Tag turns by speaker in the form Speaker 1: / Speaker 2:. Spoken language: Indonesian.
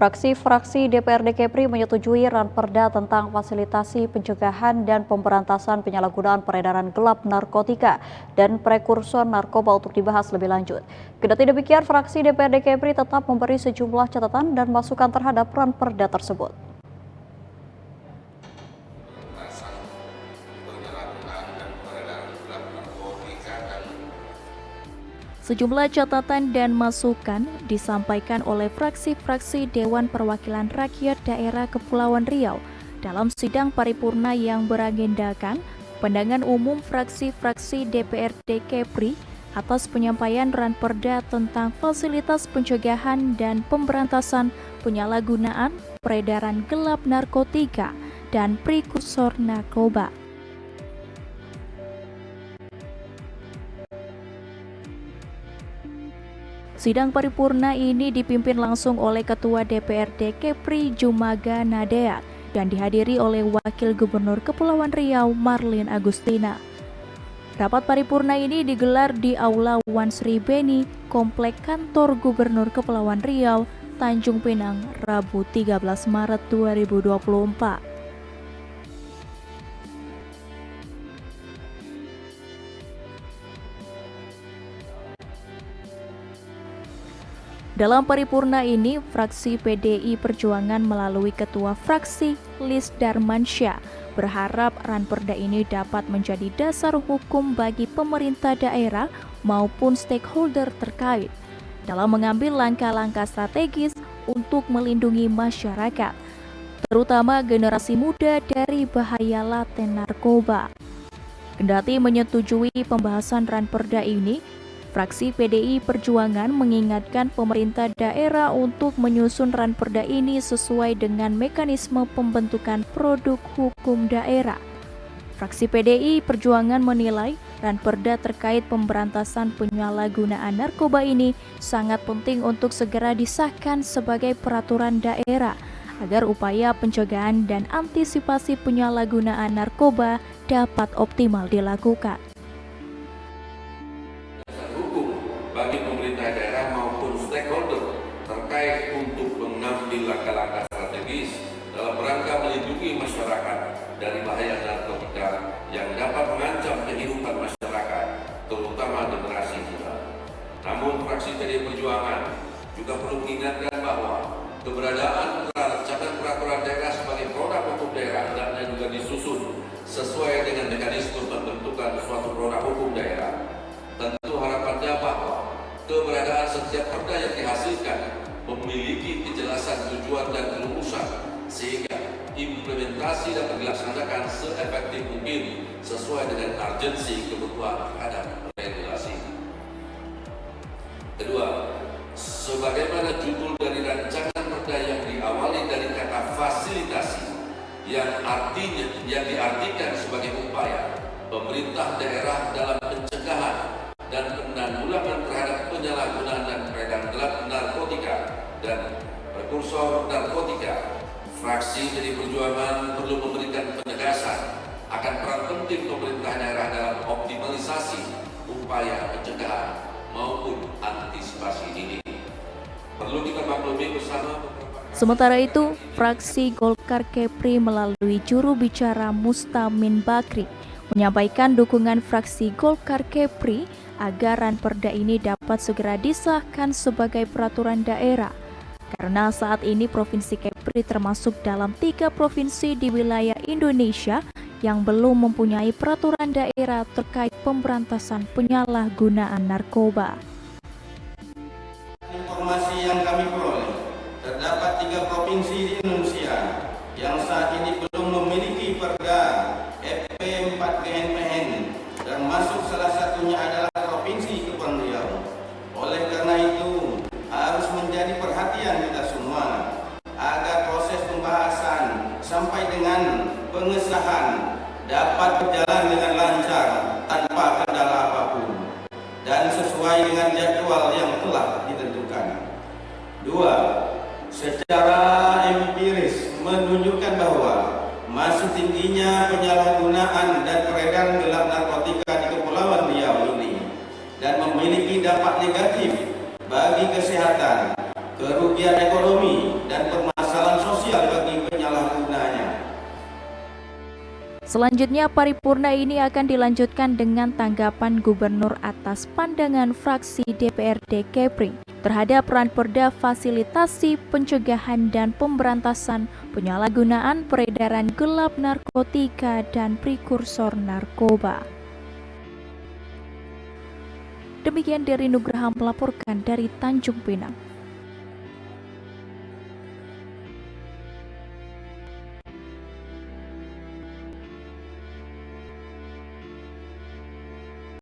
Speaker 1: Fraksi-fraksi DPRD Kepri menyetujui ranperda tentang fasilitasi pencegahan dan pemberantasan penyalahgunaan peredaran gelap narkotika dan prekursor narkoba untuk dibahas lebih lanjut. Kendati demikian, fraksi DPRD Kepri tetap memberi sejumlah catatan dan masukan terhadap ranperda tersebut. Sejumlah catatan dan masukan disampaikan oleh fraksi-fraksi Dewan Perwakilan Rakyat Daerah Kepulauan Riau dalam sidang paripurna yang beragendakan pandangan umum fraksi-fraksi DPRD Kepri atas penyampaian ranperda tentang fasilitas pencegahan dan pemberantasan penyalahgunaan peredaran gelap narkotika dan prekursor narkoba. Sidang paripurna ini dipimpin langsung oleh Ketua DPRD Kepri Jumaga Nadeat dan dihadiri oleh Wakil Gubernur Kepulauan Riau Marlin Agustina. Rapat paripurna ini digelar di Aula Wan Sri Beni, Komplek Kantor Gubernur Kepulauan Riau, Tanjung Pinang, Rabu 13 Maret 2024. Dalam paripurna ini, fraksi PDI Perjuangan melalui Ketua Fraksi Lis Darmansyah berharap ranperda ini dapat menjadi dasar hukum bagi pemerintah daerah maupun stakeholder terkait dalam mengambil langkah-langkah strategis untuk melindungi masyarakat, terutama generasi muda dari bahaya laten narkoba. Kendati menyetujui pembahasan ranperda ini, fraksi PDI Perjuangan mengingatkan pemerintah daerah untuk menyusun ranperda ini sesuai dengan mekanisme pembentukan produk hukum daerah. Fraksi PDI Perjuangan menilai ranperda terkait pemberantasan penyalahgunaan narkoba ini sangat penting untuk segera disahkan sebagai peraturan daerah agar upaya pencegahan dan antisipasi penyalahgunaan narkoba dapat optimal dilakukan.
Speaker 2: Bagi pemerintah daerah maupun stakeholder terkait untuk mengambil langkah-langkah strategis dalam rangka melindungi masyarakat dari bahaya narkotika yang dapat mengancam kehidupan masyarakat, terutama generasi muda. Namun, fraksi PDI Perjuangan juga perlu mengingatkan bahwa keberadaan rancangan peraturan daerah sebagai produk hukum daerah hendaknya juga disusun sesuai dengan mekanisme pembentukan suatu produk hukum daerah. Tentu harapannya bahwa keberadaan setiap perda yang dihasilkan memiliki kejelasan tujuan dan rumusan sehingga implementasi dapat dilaksanakan seefektif mungkin sesuai dengan urgensi kebutuhan terhadap regulasi. Kedua, sebagaimana judul dari rancangan perda yang diawali dari kata fasilitasi yang diartikan sebagai upaya pemerintah daerah dalam pencegahan dan penanggulangan terhadap penyalahgunaan dan peredaran gelap narkotika dan prekursor narkotika, fraksi PDI Perjuangan perlu memberikan penegasan akan peran penting pemerintah daerah dalam optimalisasi upaya pencegahan maupun antisipasi dini. Perlu kita maklumi bersama.
Speaker 1: Sementara itu, fraksi Golkar Kepri melalui juru bicara Mustamin Bakri menyampaikan dukungan fraksi Golkar Kepri agar ranperda ini dapat segera disahkan sebagai peraturan daerah. Karena saat ini Provinsi Kepri termasuk dalam 3 provinsi di wilayah Indonesia yang belum mempunyai peraturan daerah terkait pemberantasan penyalahgunaan narkoba.
Speaker 3: Informasi yang kami peroleh, terdapat 3 provinsi di Indonesia yang saat ini belum memiliki perda EP 4 GNPN, termasuk salah satunya adalah Provinsi Kepulauan Riau. Oleh karena itu, harus menjadi perhatian kita semua agar proses pembahasan sampai dengan pengesahan dapat berjalan dengan lancar tanpa kendala apapun dan sesuai dengan jadwal yang telah ditentukan. 2. Secara empiris menunjukkan bahwa masih tingginya penyalahgunaan dan peredaran gelap narkotika di Kepulauan Riau ini dan memiliki dampak negatif bagi kesehatan, kerugian ekonomi, dan
Speaker 1: Selanjutnya, paripurna ini akan dilanjutkan dengan tanggapan gubernur atas pandangan fraksi DPRD Kepri terhadap Ranperda fasilitasi pencegahan dan pemberantasan penyalahgunaan peredaran gelap narkotika dan prekursor narkoba. Demikian dari Nugraha melaporkan dari Tanjung Pinang.